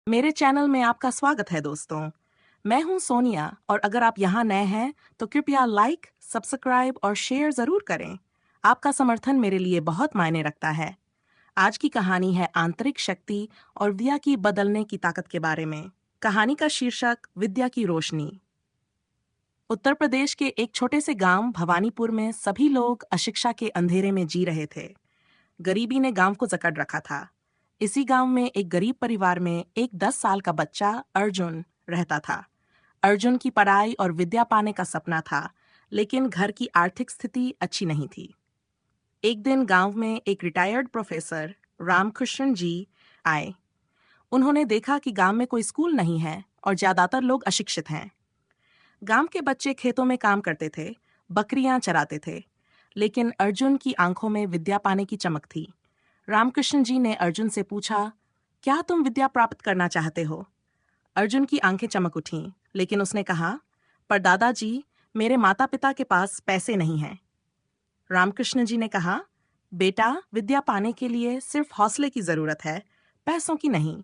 मेरे चैनल में आपका स्वागत है दोस्तों। मैं हूं सोनिया और अगर आप यहां नए हैं तो कृपया लाइक, सब्सक्राइब और शेयर जरूर करें। आपका समर्थन मेरे लिए बहुत मायने रखता है। आज की कहानी है आंतरिक शक्ति और विद्या की बदलने की ताकत के बारे में। कहानी का शीर्षक विद्या की रोशनी। उत्तर प्रदेश के एक छोटे से गांव भवानीपुर में सभी लोग अशिक्षा के अंधेरे में जी रहे थे। गरीबी ने गांव को जकड़ रखा था। इसी गांव में एक गरीब परिवार में एक 10 साल का बच्चा अर्जुन रहता था। अर्जुन की पढ़ाई और विद्या पाने का सपना था, लेकिन घर की आर्थिक स्थिति अच्छी नहीं थी। एक दिन गांव में एक रिटायर्ड प्रोफेसर रामकृष्ण जी आए। उन्होंने देखा कि गांव में कोई स्कूल नहीं है और ज्यादातर लोग अशिक्षित हैं। गांव के बच्चे खेतों में काम करते थे, बकरियां चराते थे, लेकिन अर्जुन की आंखों में विद्या पाने की चमक थी। रामकृष्ण जी ने अर्जुन से पूछा, क्या तुम विद्या प्राप्त करना चाहते हो? अर्जुन की आंखें चमक उठीं, लेकिन उसने कहा, पर दादाजी, मेरे माता पिता के पास पैसे नहीं हैं। रामकृष्ण जी ने कहा, बेटा, विद्या पाने के लिए सिर्फ हौसले की जरूरत है, पैसों की नहीं।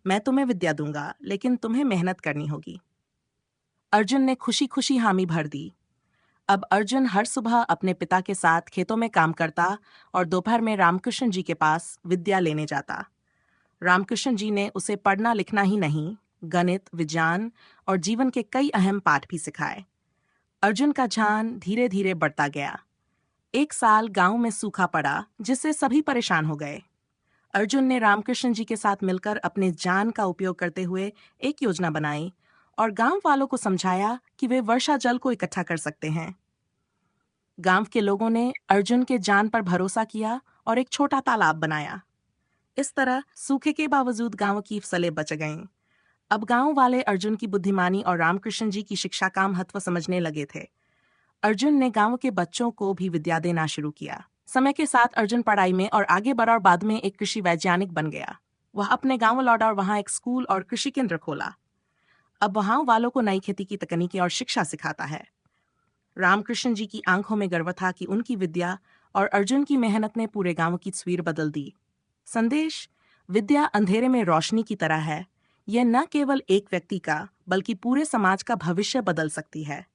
मैं तुम्हें विद्या दूंगा, लेकिन तुम्हें मेहनत करनी होगी। अर्जुन ने खुशी खुशी हामी भर दी। अब अर्जुन हर सुबह अपने पिता के साथ खेतों में काम करता और दोपहर में रामकृष्ण जी के पास विद्या लेने जाता। रामकृष्ण जी ने उसे पढ़ना लिखना ही नहीं, गणित, विज्ञान और जीवन के कई अहम पाठ भी सिखाए। अर्जुन का ध्यान धीरे धीरे बढ़ता गया। एक साल गांव में सूखा पड़ा, जिससे सभी परेशान हो गए। अर्जुन ने रामकृष्ण जी के साथ मिलकर अपने ज्ञान का उपयोग करते हुए एक योजना बनाई और गांव वालों को समझाया कि वे वर्षा जल को इकट्ठा कर सकते हैं। गांव के लोगों ने अर्जुन के ज्ञान पर भरोसा किया और एक छोटा तालाब बनाया। इस तरह सूखे के बावजूद गांव की फसलें बच गईं। अब गांव वाले अर्जुन की बुद्धिमानी और रामकृष्ण जी की शिक्षा का महत्व समझने लगे थे। अर्जुन ने गांव के बच्चों को भी विद्या देना शुरू किया। समय के साथ अर्जुन पढ़ाई में और आगे बढ़ा और बाद में एक कृषि वैज्ञानिक बन गया। वह अपने गांव लौटा और वहां एक स्कूल और कृषि केंद्र खोला। अब वहां वालों को नई खेती की तकनीकें और शिक्षा सिखाता है। रामकृष्ण जी की आंखों में गर्व था कि उनकी विद्या और अर्जुन की मेहनत ने पूरे गांव की तस्वीर बदल दी। संदेश: विद्या अंधेरे में रोशनी की तरह है। यह न केवल एक व्यक्ति का बल्कि पूरे समाज का भविष्य बदल सकती है।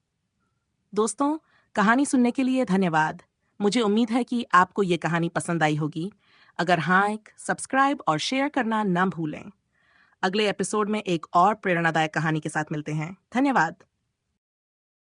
दोस्तों, कहानी सुनने के लिए धन्यवाद। मुझे उम्मीद है कि आपको ये कहानी पसंद आई होगी। अगर हाँ, सब्सक्राइब और शेयर करना ना भूलें। अगले एपिसोड में एक और प्रेरणादायक कहानी के साथ मिलते हैं। धन्यवाद।